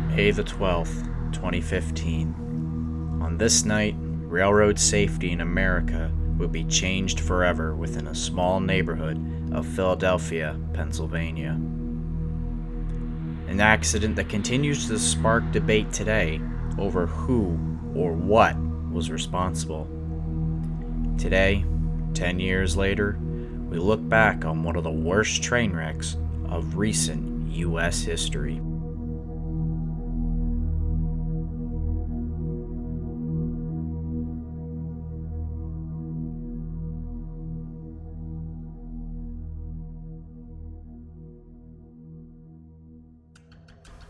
May the 12th, 2015. On this night, railroad safety in America would be changed forever within a small neighborhood of Philadelphia, Pennsylvania. An accident that continues to spark debate today over who or what was responsible. Today, 10 years later, we look back on one of the worst train wrecks of recent U.S. history.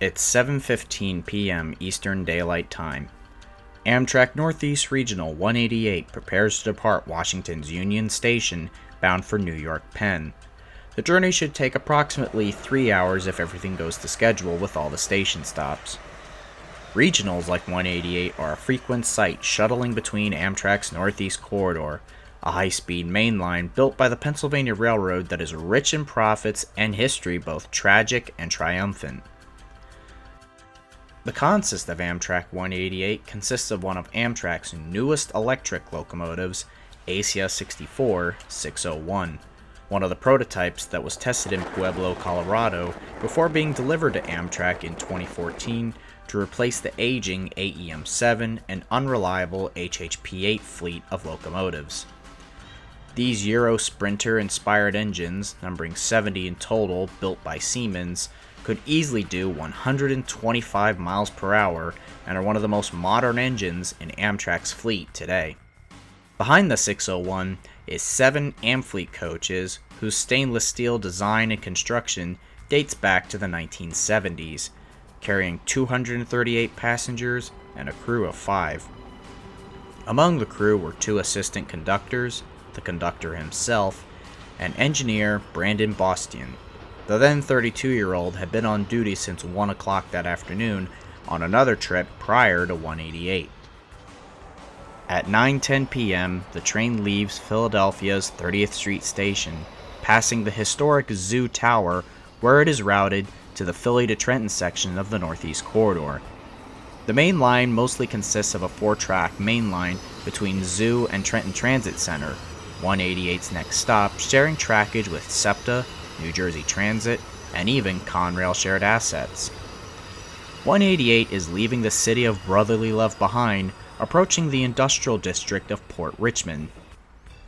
It's 7:15 p.m. Eastern Daylight Time. Amtrak Northeast Regional 188 prepares to depart Washington's Union Station bound for New York Penn. The journey should take approximately 3 hours if everything goes to schedule with all the station stops. Regionals like 188 are a frequent sight shuttling between Amtrak's Northeast Corridor, a high-speed main line built by the Pennsylvania Railroad that is rich in profits and history both tragic and triumphant. The consist of Amtrak 188 consists of one of Amtrak's newest electric locomotives, ACS 64-601, one of the prototypes that was tested in Pueblo, Colorado, before being delivered to Amtrak in 2014 to replace the aging AEM-7 and unreliable HHP-8 fleet of locomotives. These Euro Sprinter-inspired engines, numbering 70 in total, built by Siemens, could easily do 125 miles per hour and are one of the most modern engines in Amtrak's fleet today. Behind the 601 is 7 Amfleet coaches whose stainless steel design and construction dates back to the 1970s, carrying 238 passengers and a crew of 5. Among the crew were 2 assistant conductors, the conductor himself, and engineer Brandon Bostian. The then 32-year-old had been on duty since 1 o'clock that afternoon on another trip prior to 188. At 9:10 p.m., the train leaves Philadelphia's 30th Street station, passing the historic Zoo Tower, where it is routed to the Philly to Trenton section of the Northeast Corridor. The main line mostly consists of a 4-track main line between Zoo and Trenton Transit Center, 188's next stop, sharing trackage with SEPTA, New Jersey Transit, and even Conrail shared assets. 188 is leaving the city of brotherly love behind, approaching the industrial district of Port Richmond.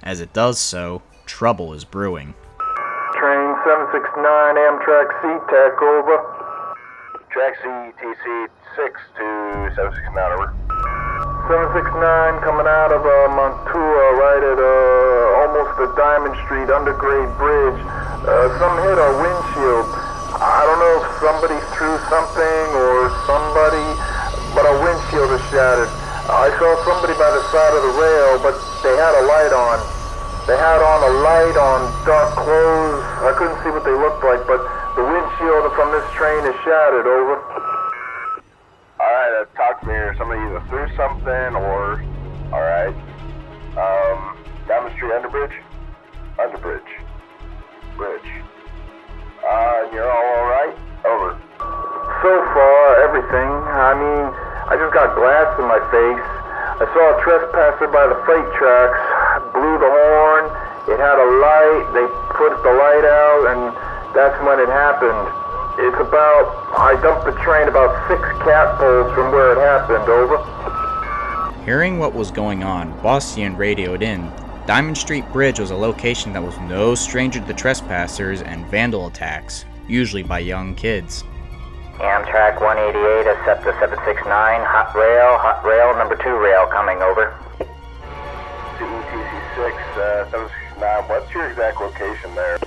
As it does so, trouble is brewing. Train 769 Amtrak C-Tech, over. Track CTC 6 to 769, over. 769 coming out of Montua, right at almost the Diamond Street undergrade bridge. Some hit our windshield. I don't know if somebody threw something or somebody, but our windshield is shattered. I saw somebody by the side of the rail, but they had a light on. They had on a light on dark clothes. I couldn't see what they looked like, but the windshield from this train is shattered, over. Alright, talk to me here. Somebody either threw something or... Alright. Diamond Street Underbridge? Underbridge. Bridge. You're all alright? Over. So far, everything. I mean, I just got glass in my face. I saw a trespasser by the freight tracks, blew the horn, it had a light, they put the light out, and that's when it happened. It's I dumped the train about 6 cat poles from where it happened, over. Hearing what was going on, Bostian radioed in. Diamond Street Bridge was a location that was no stranger to trespassers and vandal attacks, usually by young kids. Amtrak 188, accept the 769, hot rail, number 2 rail coming, over. CETC 6, 769, what's your exact location there?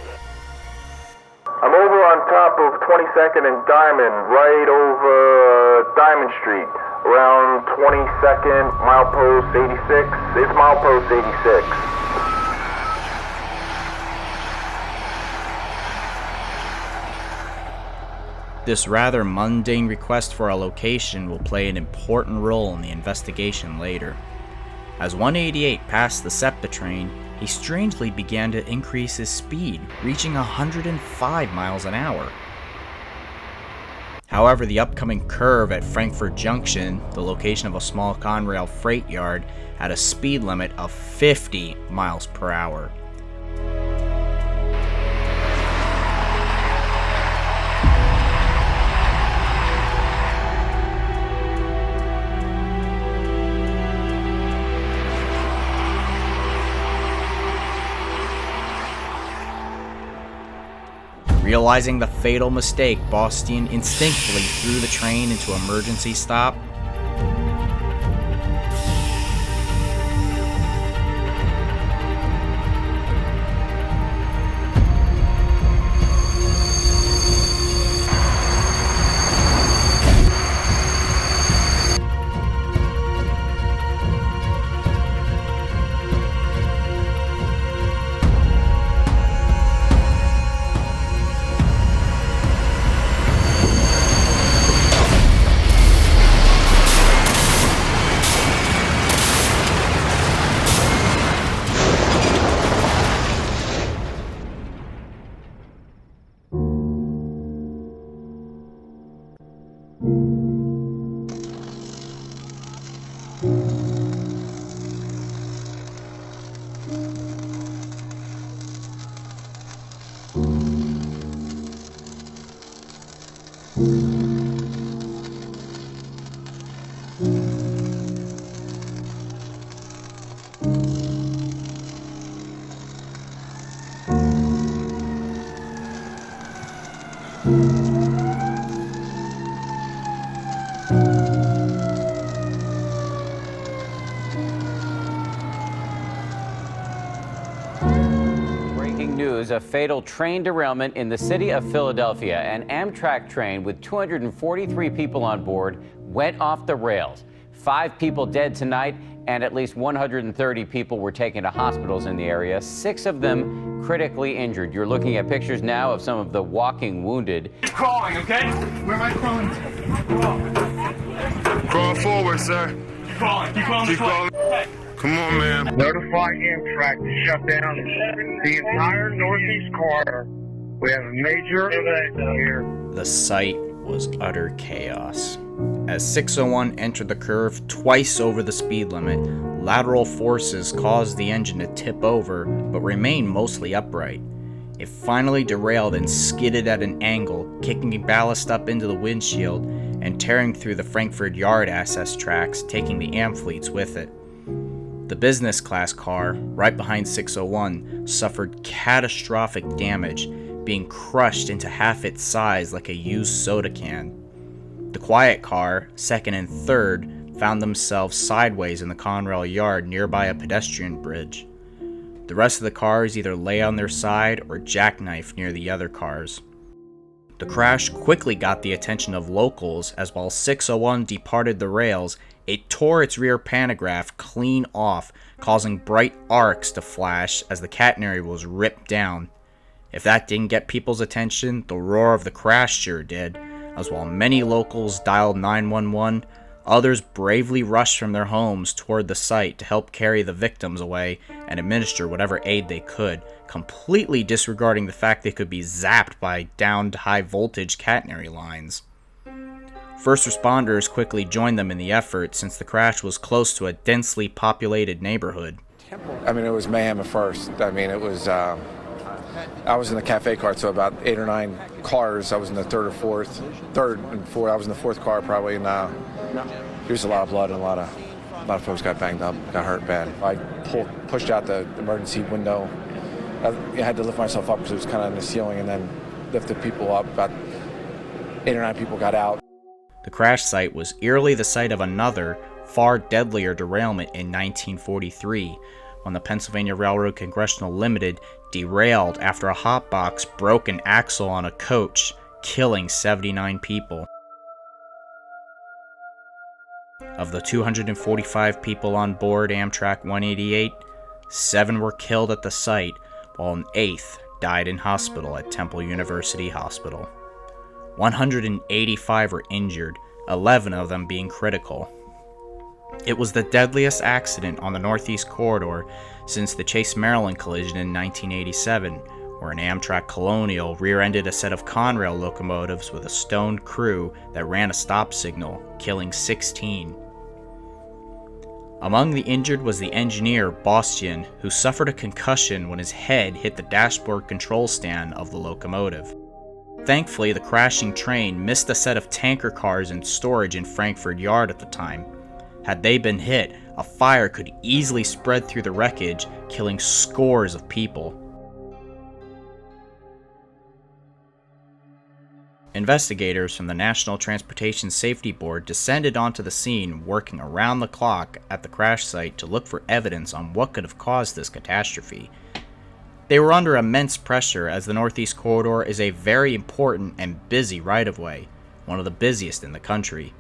I'm over on top of 22nd and Diamond, right over Diamond Street, around 22nd, milepost 86. It's milepost 86. This rather mundane request for a location will play an important role in the investigation later. As 188 passed the SEPTA train, he strangely began to increase his speed, reaching 105 miles an hour. However, the upcoming curve at Frankford Junction, the location of a small Conrail freight yard, had a speed limit of 50 miles per hour. Realizing the fatal mistake, Bastian instinctively threw the train into emergency stop. A fatal train derailment in the city of Philadelphia. An Amtrak train with 243 people on board went off the rails. 5 people dead tonight, and at least 130 people were taken to hospitals in the area, 6 of them critically injured. You're looking at pictures now of some of the walking wounded. Crawling, okay? Where am I crawling to? Crawl forward, sir. Keep crawling. Keep crawling. Keep crawling. Hey. Come on, man. Notify Amtrak to shut down the entire northeast corridor. We have a major event here. The site was utter chaos. As 601 entered the curve twice over the speed limit, lateral forces caused the engine to tip over, but remain mostly upright. It finally derailed and skidded at an angle, kicking ballast up into the windshield and tearing through the Frankford Yard access tracks, taking the am fleets with it. The business class car, right behind 601, suffered catastrophic damage, being crushed into half its size like a used soda can. The quiet car, second and third, found themselves sideways in the Conrail yard nearby a pedestrian bridge. The rest of the cars either lay on their side or jackknife near the other cars. The crash quickly got the attention of locals, as while 601 departed the rails, it tore its rear pantograph clean off, causing bright arcs to flash as the catenary was ripped down. If that didn't get people's attention, the roar of the crash sure did, as while many locals dialed 911, others bravely rushed from their homes toward the site to help carry the victims away and administer whatever aid they could, completely disregarding the fact they could be zapped by downed high voltage catenary lines. First responders quickly joined them in the effort since the crash was close to a densely populated neighborhood. I mean, it was mayhem at first. I mean, it was, I was in the cafe car, so about 8 or 9 cars. I was in the third and fourth. I was in the fourth car probably, and there was a lot of blood and a lot of folks got banged up, got hurt bad. I pushed out the emergency window. I had to lift myself up because it was kind of in the ceiling, and then lifted people up. About 8 or 9 people got out. The crash site was eerily the site of another, far deadlier derailment in 1943, when the Pennsylvania Railroad Congressional Limited derailed after a hotbox broke an axle on a coach, killing 79 people. Of the 245 people on board Amtrak 188, 7 were killed at the site, while an 8th died in hospital at Temple University Hospital. 185 were injured, 11 of them being critical. It was the deadliest accident on the Northeast Corridor since the Chase, Maryland collision in 1987, where an Amtrak Colonial rear-ended a set of Conrail locomotives with a stoned crew that ran a stop signal, killing 16. Among the injured was the engineer, Bastian, who suffered a concussion when his head hit the dashboard control stand of the locomotive. Thankfully, the crashing train missed a set of tanker cars in storage in Frankford Yard at the time. Had they been hit, a fire could easily spread through the wreckage, killing scores of people. Investigators from the National Transportation Safety Board descended onto the scene, working around the clock at the crash site to look for evidence on what could have caused this catastrophe. They were under immense pressure as the Northeast Corridor is a very important and busy right-of-way, one of the busiest in the country.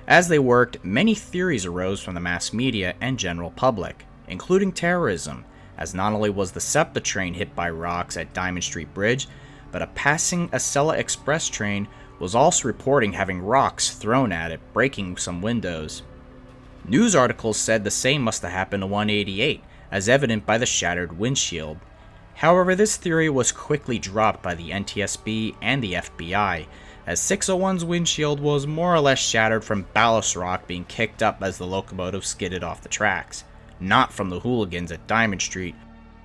As they worked, many theories arose from the mass media and general public, including terrorism, as not only was the SEPTA train hit by rocks at Diamond Street Bridge, but a passing Acela Express train was also reporting having rocks thrown at it, breaking some windows. News articles said the same must have happened to 188, as evident by the shattered windshield. However, this theory was quickly dropped by the NTSB and the FBI, as 601's windshield was more or less shattered from ballast rock being kicked up as the locomotive skidded off the tracks, not from the hooligans at Diamond Street.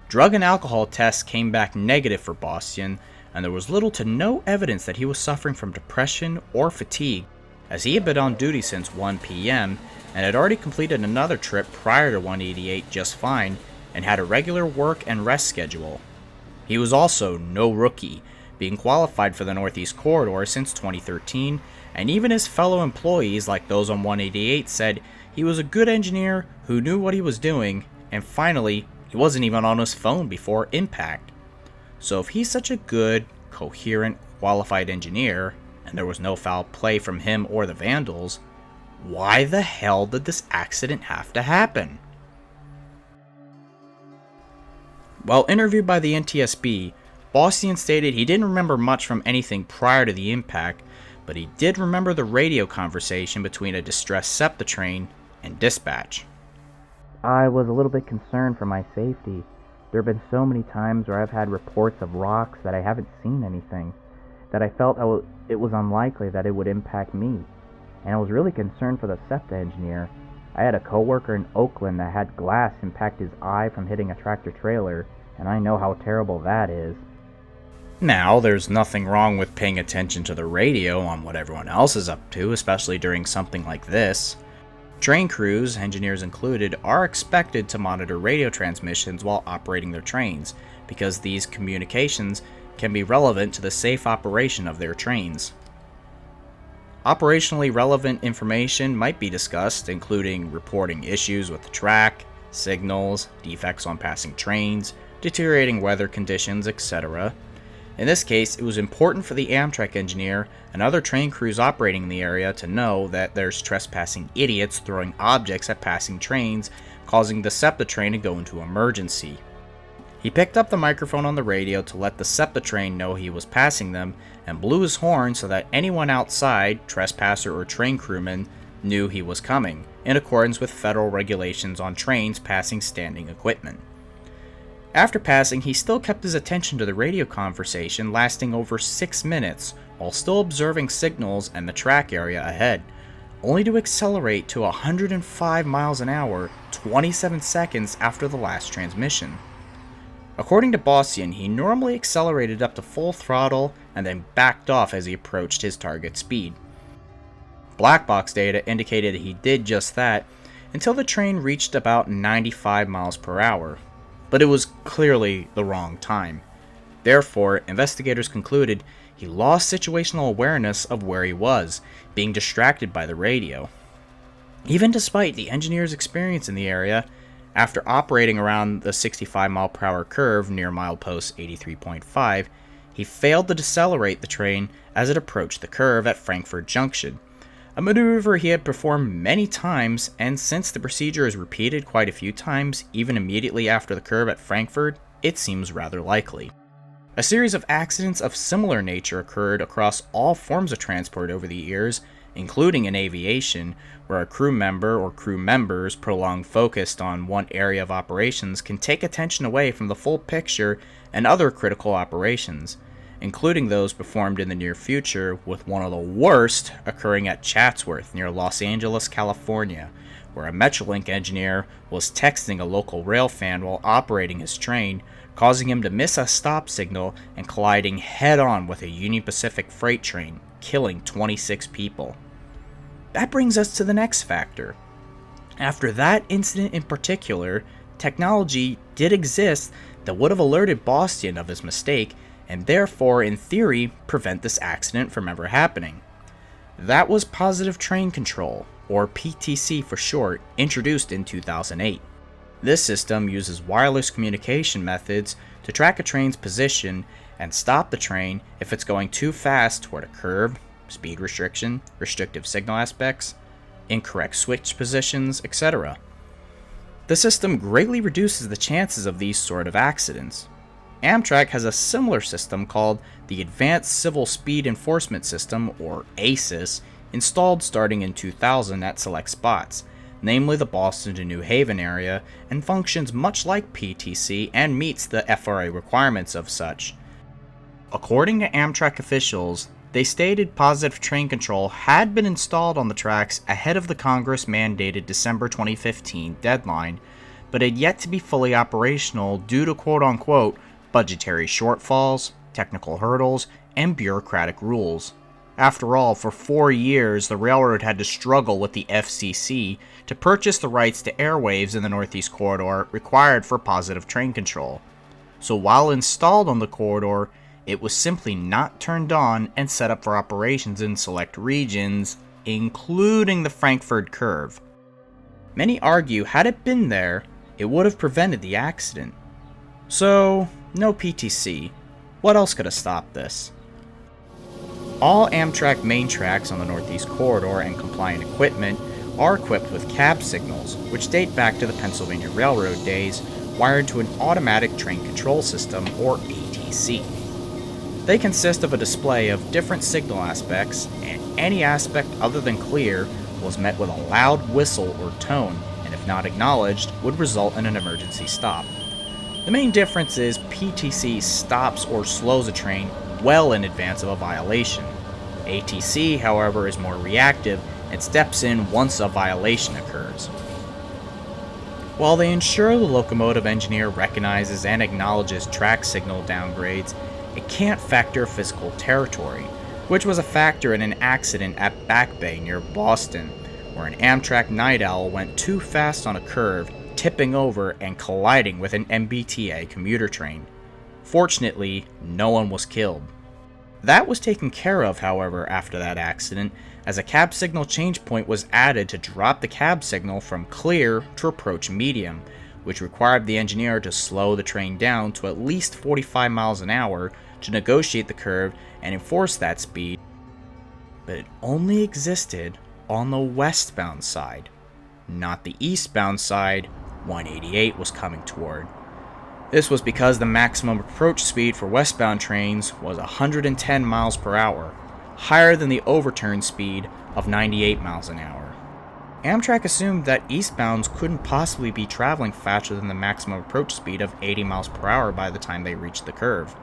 Drug and alcohol tests came back negative for Bastian, and there was little to no evidence that he was suffering from depression or fatigue, as he had been on duty since 1 p.m. and had already completed another trip prior to 188 just fine, and had a regular work and rest schedule. He was also no rookie, being qualified for the Northeast Corridor since 2013, and even his fellow employees like those on 188 said he was a good engineer who knew what he was doing, and finally, he wasn't even on his phone before impact. So if he's such a good, coherent, qualified engineer, and there was no foul play from him or the Vandals, why the hell did this accident have to happen? While interviewed by the NTSB, Bastian stated he didn't remember much from anything prior to the impact, but he did remember the radio conversation between a distressed SEPTA train and dispatch. I was a little bit concerned for my safety. There have been so many times where I've had reports of rocks that I haven't seen anything, that I felt it was unlikely that it would impact me, and I was really concerned for the SEPTA engineer. I had a coworker in Oakland that had glass impact his eye from hitting a tractor trailer, and I know how terrible that is. Now, there's nothing wrong with paying attention to the radio on what everyone else is up to, especially during something like this. Train crews, engineers included, are expected to monitor radio transmissions while operating their trains, because these communications can be relevant to the safe operation of their trains. Operationally relevant information might be discussed, including reporting issues with the track, signals, defects on passing trains, deteriorating weather conditions, etc. In this case, it was important for the Amtrak engineer and other train crews operating in the area to know that there's trespassing idiots throwing objects at passing trains, causing the SEPTA train to go into emergency. He picked up the microphone on the radio to let the SEPTA train know he was passing them, and blew his horn so that anyone outside, trespasser or train crewman, knew he was coming, in accordance with federal regulations on trains passing standing equipment. After passing, he still kept his attention to the radio conversation, lasting over 6 minutes, while still observing signals and the track area ahead, only to accelerate to 105 miles an hour 27 seconds after the last transmission. According to Bastian, he normally accelerated up to full throttle and then backed off as he approached his target speed. Black box data indicated he did just that until the train reached about 95 miles per hour. But it was clearly the wrong time. Therefore, investigators concluded he lost situational awareness of where he was, being distracted by the radio. Even despite the engineer's experience in the area, after operating around the 65 mile per hour curve near milepost 83.5, he failed to decelerate the train as it approached the curve at Frankford Junction, a maneuver he had performed many times, and since the procedure is repeated quite a few times, even immediately after the curve at Frankford, it seems rather likely. A series of accidents of similar nature occurred across all forms of transport over the years, including in aviation, where a crew member or crew members' prolonged focus on one area of operations can take attention away from the full picture and other critical operations, including those performed in the near future, with one of the worst occurring at Chatsworth near Los Angeles, California, where a Metrolink engineer was texting a local rail fan while operating his train, causing him to miss a stop signal and colliding head-on with a Union Pacific freight train, killing 26 people. That brings us to the next factor. After that incident in particular, technology did exist that would have alerted Boston of his mistake and therefore, in theory, prevent this accident from ever happening. That was Positive Train Control, or PTC for short, introduced in 2008. This system uses wireless communication methods to track a train's position and stop the train if it's going too fast toward a curve, speed restriction, restrictive signal aspects, incorrect switch positions, etc. The system greatly reduces the chances of these sort of accidents. Amtrak has a similar system called the Advanced Civil Speed Enforcement System, or ACES, installed starting in 2000 at select spots, namely the Boston to New Haven area, and functions much like PTC and meets the FRA requirements of such. According to Amtrak officials, they stated Positive Train Control had been installed on the tracks ahead of the Congress-mandated December 2015 deadline, but had yet to be fully operational due to quote-unquote budgetary shortfalls, technical hurdles, and bureaucratic rules. After all, for 4 years, the railroad had to struggle with the FCC to purchase the rights to airwaves in the Northeast Corridor required for Positive Train Control. So while installed on the corridor, it was simply not turned on and set up for operations in select regions, including the Frankford curve. Many argue had it been there, it would have prevented the accident. So, no PTC. What else could have stopped this? All Amtrak main tracks on the Northeast Corridor and compliant equipment are equipped with cab signals, which date back to the Pennsylvania Railroad days, wired to an automatic train control system, or ATC. They consist of a display of different signal aspects, and any aspect other than clear was met with a loud whistle or tone, and if not acknowledged, would result in an emergency stop. The main difference is PTC stops or slows a train well in advance of a violation. ATC, however, is more reactive and steps in once a violation occurs. While they ensure the locomotive engineer recognizes and acknowledges track signal downgrades, it can't factor physical territory, which was a factor in an accident at Back Bay near Boston, where an Amtrak night owl went too fast on a curve, tipping over and colliding with an MBTA commuter train. Fortunately, no one was killed. That was taken care of, however, after that accident, as a cab signal change point was added to drop the cab signal from clear to approach medium, which required the engineer to slow the train down to at least 45 miles an hour to negotiate the curve and enforce that speed, but it only existed on the westbound side, not the eastbound side 188 was coming toward. This was because the maximum approach speed for westbound trains was 110 miles per hour, higher than the overturn speed of 98 miles an hour. Amtrak assumed that eastbounds couldn't possibly be traveling faster than the maximum approach speed of 80 miles per hour by the time they reached the curve,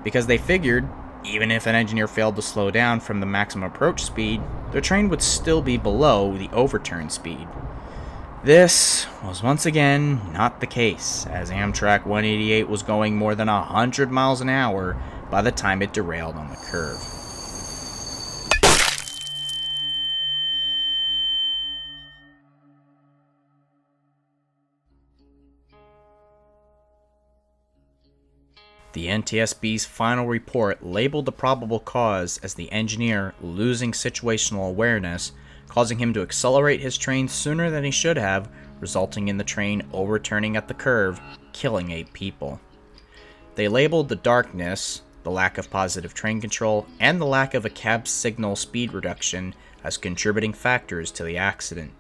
because they figured even if an engineer failed to slow down from the maximum approach speed, the train would still be below the overturn speed. This was once again not the case, as Amtrak 188 was going more than 100 miles an hour by the time it derailed on the curve. The NTSB's final report labeled the probable cause as the engineer losing situational awareness, causing him to accelerate his train sooner than he should have, resulting in the train overturning at the curve, killing 8 people. They labeled the darkness, the lack of positive train control, and the lack of a cab signal speed reduction as contributing factors to the accident.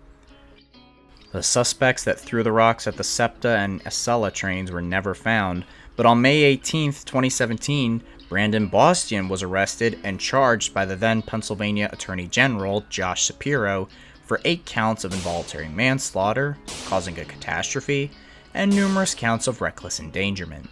The suspects that threw the rocks at the SEPTA and Acela trains were never found, But on May 18, 2017, Brandon Bastian was arrested and charged by the then Pennsylvania Attorney General Josh Shapiro for 8 counts of involuntary manslaughter, causing a catastrophe, and numerous counts of reckless endangerment.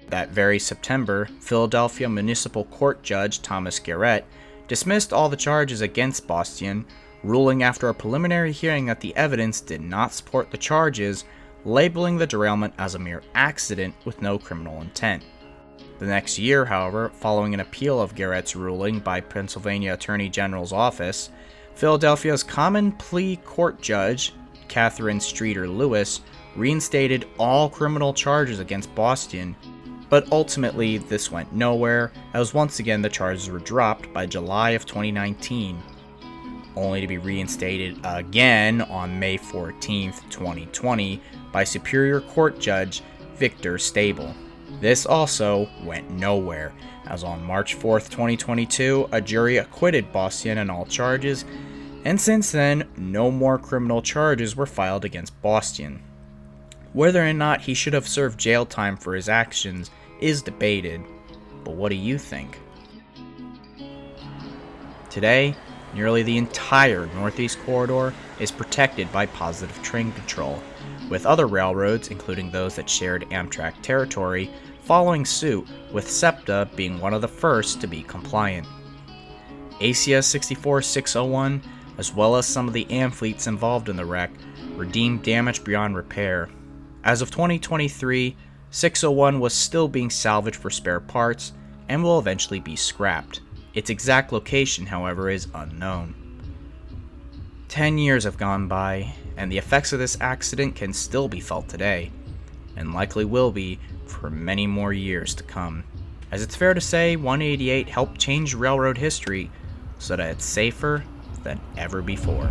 That very September, Philadelphia Municipal Court Judge Thomas Garrett dismissed all the charges against Bastian, ruling after a preliminary hearing that the evidence did not support the charges, labeling the derailment as a mere accident with no criminal intent. The next year, however, following an appeal of Garrett's ruling by Pennsylvania Attorney General's office, Philadelphia's Common Plea Court Judge, Catherine Streeter Lewis, reinstated all criminal charges against Bastian, but ultimately this went nowhere, as once again the charges were dropped by July of 2019, only to be reinstated again on May 14, 2020 by Superior Court Judge Victor Stable. This also went nowhere, as on March 4, 2022, a jury acquitted Bastian on all charges, and since then, no more criminal charges were filed against Bastian. Whether or not he should have served jail time for his actions is debated, but what do you think? Today, nearly the entire Northeast Corridor is protected by positive train control, with other railroads, including those that shared Amtrak territory, following suit, with SEPTA being one of the first to be compliant. ACS 64601, as well as some of the AM fleets involved in the wreck, were deemed damaged beyond repair. As of 2023, 601 was still being salvaged for spare parts and will eventually be scrapped. Its exact location, however, is unknown. 10 years have gone by, and the effects of this accident can still be felt today, and likely will be for many more years to come, as it's fair to say 188 helped change railroad history so that it's safer than ever before.